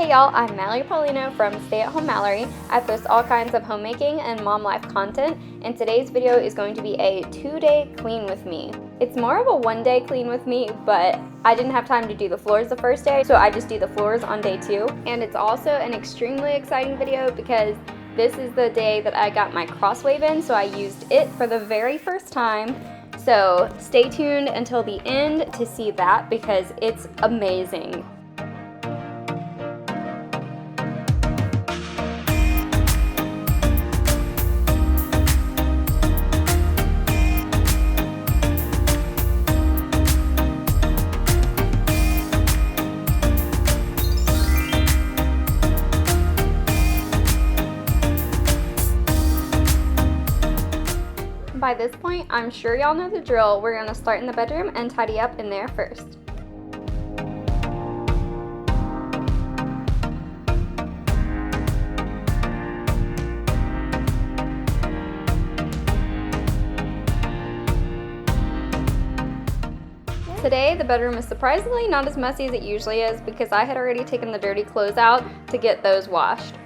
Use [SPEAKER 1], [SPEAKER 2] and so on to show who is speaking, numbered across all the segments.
[SPEAKER 1] Hey y'all, I'm Mallory Paulino from Stay at Home Mallory. I post all kinds of homemaking and mom life content, and today's video is going to be a 2-day clean with me. It's more of a 1-day clean with me, but I didn't have time to do the floors the first day, so I just do the floors on day 2. And it's also an extremely exciting video because this is the day that I got my CrossWave in, so I used it for the very first time. So stay tuned until the end to see that because it's amazing. By this point, I'm sure y'all know the drill. We're gonna start in the bedroom and tidy up in there first. Today, the bedroom is surprisingly not as messy as it usually is because I had already taken the dirty clothes out to get those washed.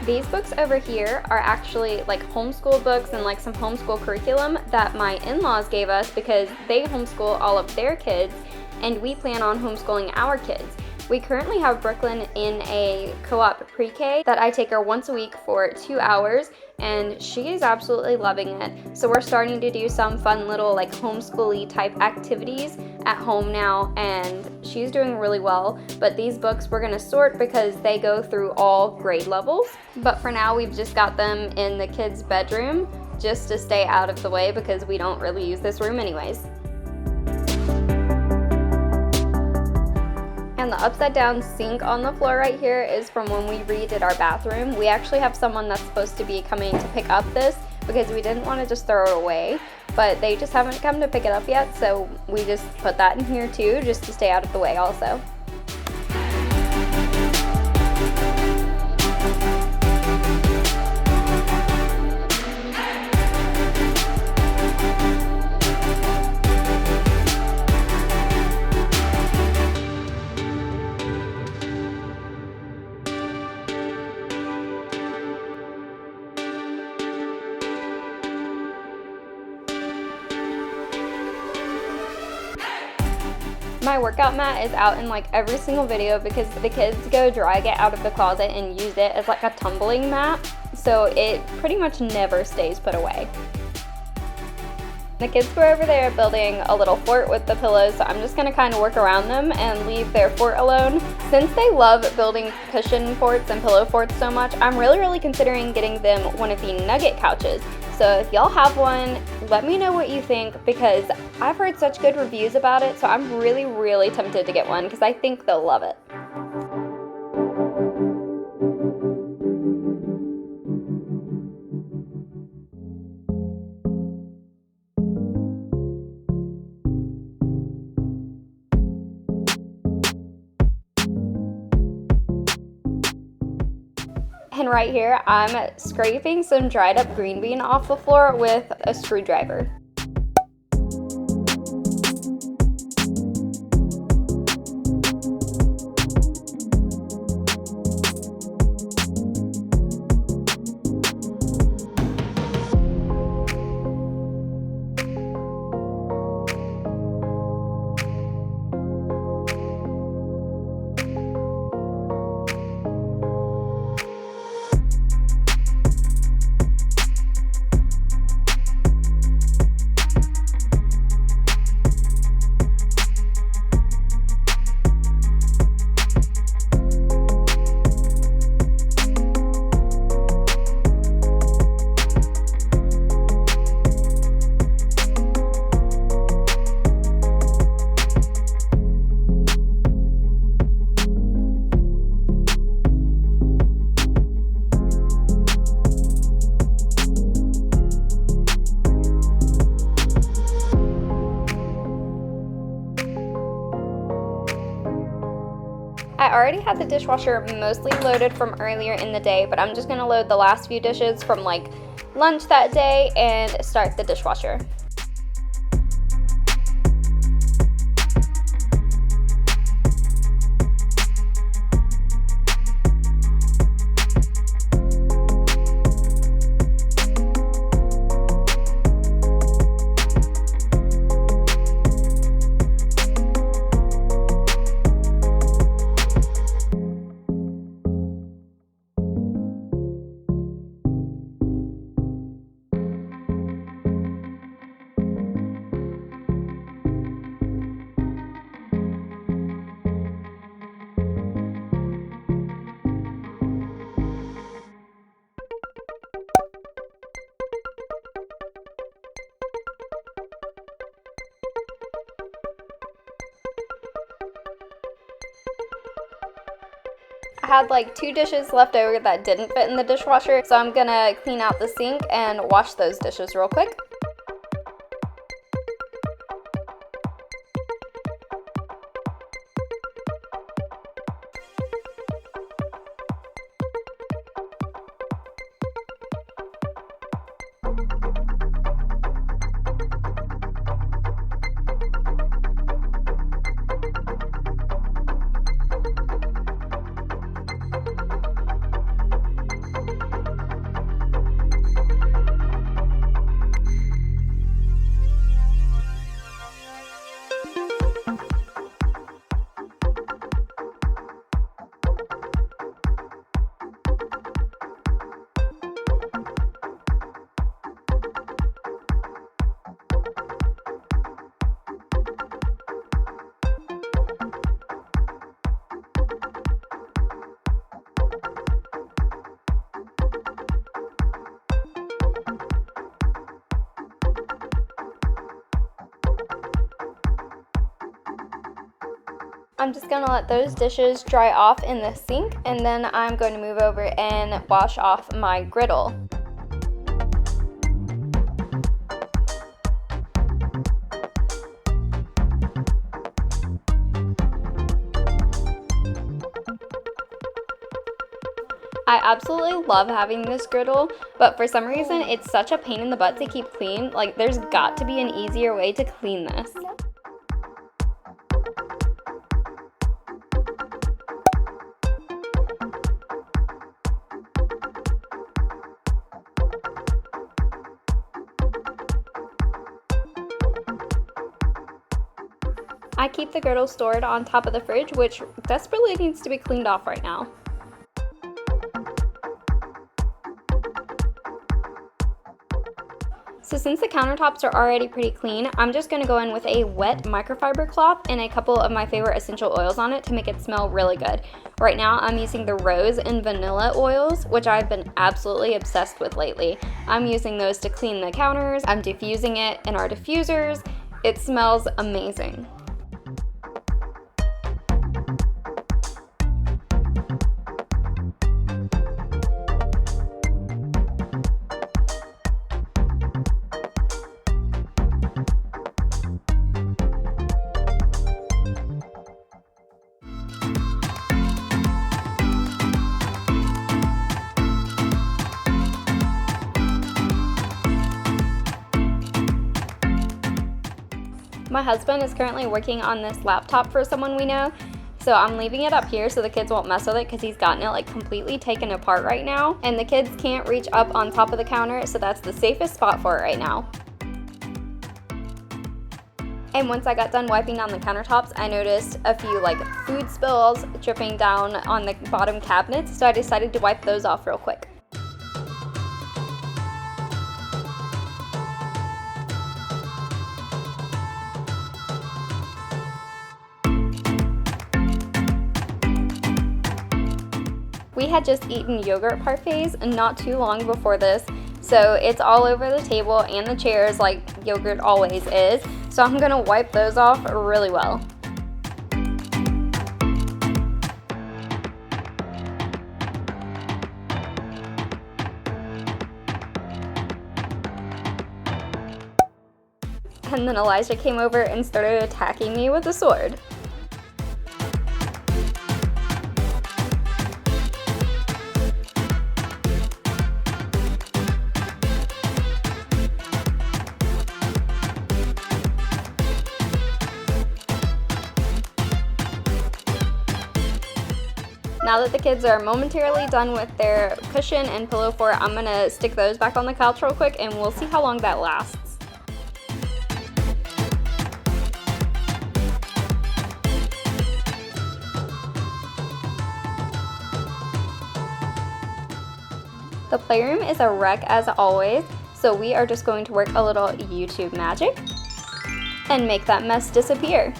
[SPEAKER 1] These books over here are actually like homeschool books and like some homeschool curriculum that my in-laws gave us because they homeschool all of their kids and we plan on homeschooling our kids. We currently have Brooklyn in a co-op pre-K that I take her once a week for 2 hours and she is absolutely loving it. So we're starting to do some fun little like homeschooly type activities at home now and she's doing really well. But these books we're gonna sort because they go through all grade levels. But for now we've just got them in the kids' bedroom just to stay out of the way because we don't really use this room anyways. And the upside down sink on the floor right here is from when we redid our bathroom. We actually have someone that's supposed to be coming to pick up this because we didn't want to just throw it away, but they just haven't come to pick it up yet, so we just put that in here too, just to stay out of the way also. My workout mat is out in like every single video because the kids go drag it out of the closet and use it as like a tumbling mat, so it pretty much never stays put away. The kids were over there building a little fort with the pillows, so I'm just going to kind of work around them and leave their fort alone. Since they love building cushion forts and pillow forts so much, I'm really considering getting them one of the nugget couches. So if y'all have one, let me know what you think, because I've heard such good reviews about it, so I'm really, really tempted to get one because I think they'll love it. And right here, I'm scraping some dried up green bean off the floor with a screwdriver. I already had the dishwasher mostly loaded from earlier in the day, but I'm just gonna load the last few dishes from like lunch that day and start the dishwasher. I had like 2 dishes left over that didn't fit in the dishwasher, so I'm gonna clean out the sink and wash those dishes real quick. I'm just gonna let those dishes dry off in the sink, and then I'm going to move over and wash off my griddle. I absolutely love having this griddle, but for some reason it's such a pain in the butt to keep clean. Like, there's got to be an easier way to clean this. I keep the griddle stored on top of the fridge, which desperately needs to be cleaned off right now. So since the countertops are already pretty clean, I'm just going to go in with a wet microfiber cloth and a couple of my favorite essential oils on it to make it smell really good. Right now I'm using the rose and vanilla oils, which I've been absolutely obsessed with lately. I'm using those to clean the counters, I'm diffusing it in our diffusers. It smells amazing. My husband is currently working on this laptop for someone we know, so I'm leaving it up here so the kids won't mess with it because he's gotten it like completely taken apart right now, and the kids can't reach up on top of the counter, so that's the safest spot for it right now. And once I got done wiping down the countertops, I noticed a few like food spills dripping down on the bottom cabinets, so I decided to wipe those off real quick. We had just eaten yogurt parfaits not too long before this, so it's all over the table and the chairs like yogurt always is, so I'm gonna wipe those off really well. And then Elijah came over and started attacking me with a sword. Now that the kids are momentarily done with their cushion and pillow fort, I'm gonna stick those back on the couch real quick and we'll see how long that lasts. The playroom is a wreck as always, so we are just going to work a little YouTube magic and make that mess disappear.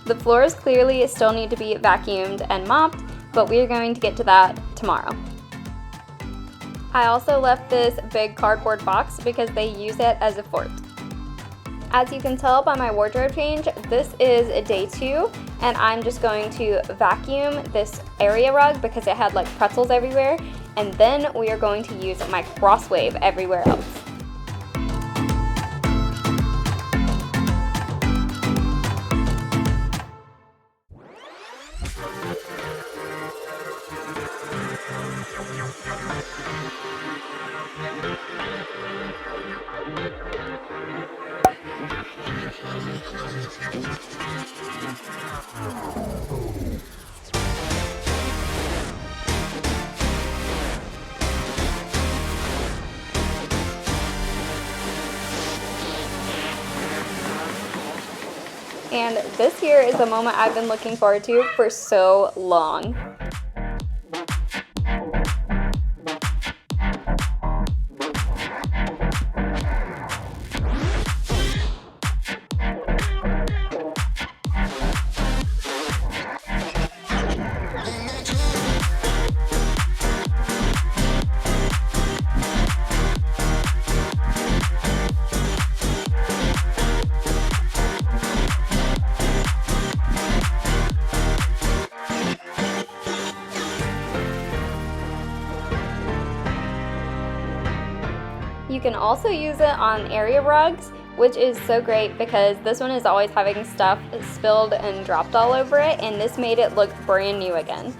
[SPEAKER 1] The floors clearly still need to be vacuumed and mopped, but we are going to get to that tomorrow. I also left this big cardboard box because they use it as a fort. As you can tell by my wardrobe change, this is day 2, and I'm just going to vacuum this area rug because it had like pretzels everywhere, and then we are going to use my CrossWave everywhere else. And this here is the moment I've been looking forward to for so long. You can also use it on area rugs, which is so great because this one is always having stuff spilled and dropped all over it, and this made it look brand new again.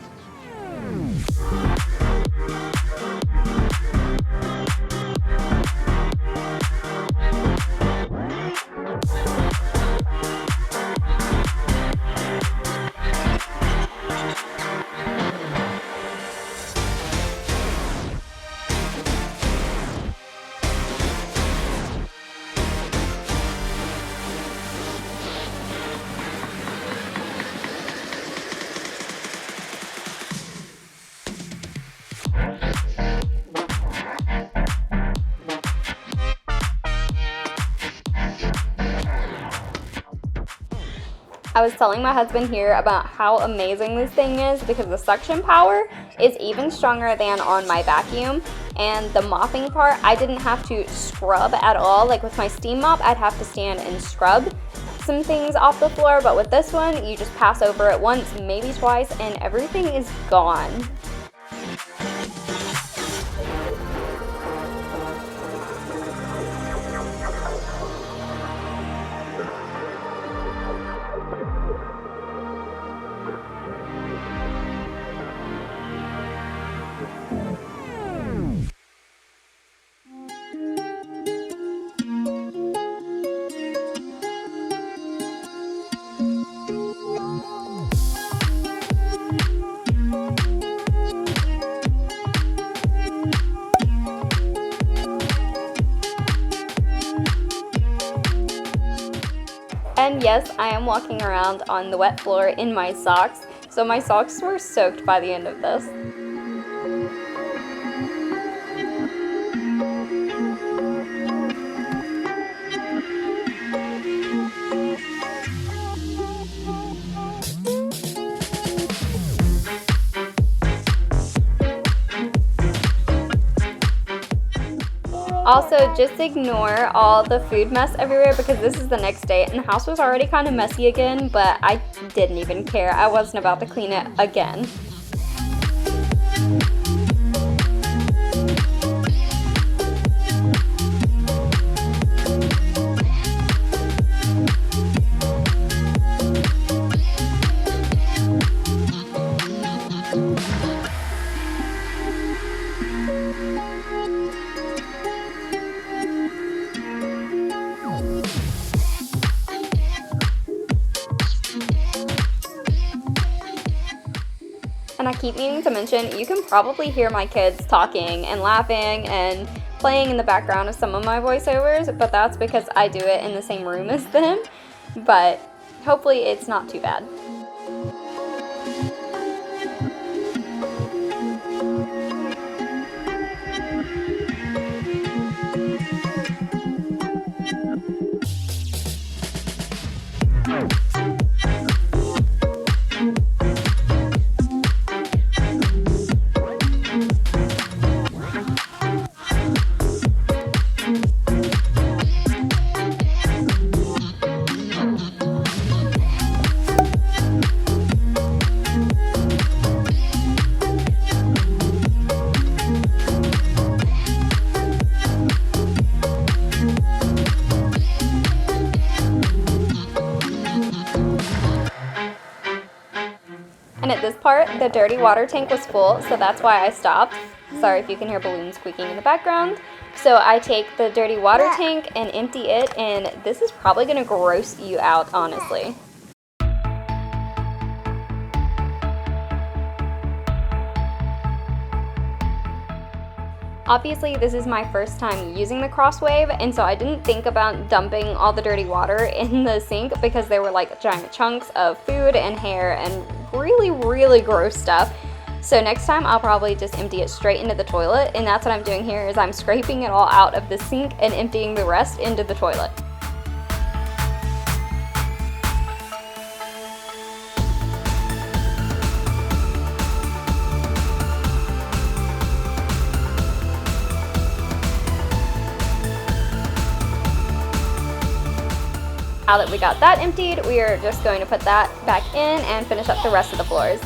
[SPEAKER 1] I was telling my husband here about how amazing this thing is because the suction power is even stronger than on my vacuum, and the mopping part, I didn't have to scrub at all. Like with my steam mop, I'd have to stand and scrub some things off the floor, but with this one, you just pass over it once, maybe twice, and everything is gone. And yes, I am walking around on the wet floor in my socks, so my socks were soaked by the end of this. Also, just ignore all the food mess everywhere because this is the next day and the house was already kind of messy again, but I didn't even care. I wasn't about to clean it again. And I keep meaning to mention, you can probably hear my kids talking and laughing and playing in the background of some of my voiceovers, but that's because I do it in the same room as them, but hopefully it's not too bad. And at this part, the dirty water tank was full, so that's why I stopped. Sorry if you can hear balloons squeaking in the background. So I take the dirty water tank and empty it, and this is probably gonna gross you out, honestly. Obviously, this is my first time using the CrossWave, and so I didn't think about dumping all the dirty water in the sink because there were like giant chunks of food and hair and really gross stuff. So next time I'll probably just empty it straight into the toilet, and that's what I'm doing here is I'm scraping it all out of the sink and emptying the rest into the toilet. Now that we got that emptied, we are just going to put that back in and finish up the rest of the floors.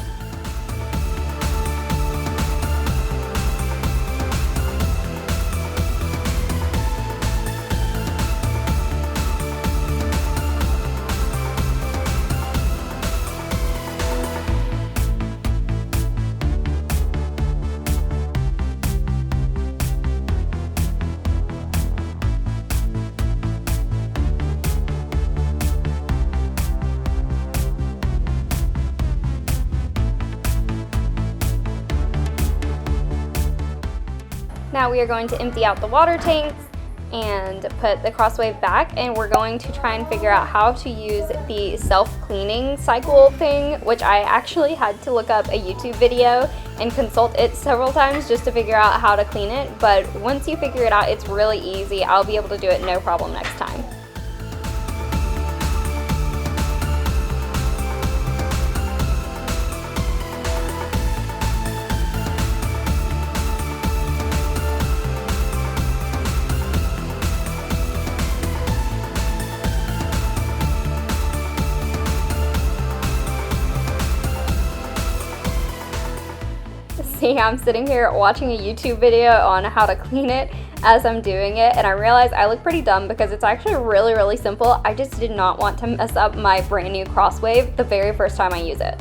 [SPEAKER 1] Now we are going to empty out the water tanks and put the CrossWave back, and we're going to try and figure out how to use the self-cleaning cycle thing, which I actually had to look up a YouTube video and consult it several times just to figure out how to clean it, but once you figure it out, it's really easy. I'll be able to do it no problem next time. me. I'm sitting here watching a YouTube video on how to clean it as I'm doing it, and I realize I look pretty dumb because it's actually really, really simple. I just did not want to mess up my brand new CrossWave the very first time I use it.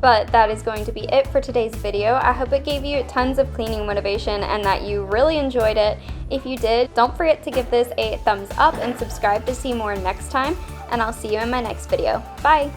[SPEAKER 1] But that is going to be it for today's video. I hope it gave you tons of cleaning motivation and that you really enjoyed it. If you did, don't forget to give this a thumbs up and subscribe to see more next time, and I'll see you in my next video. Bye!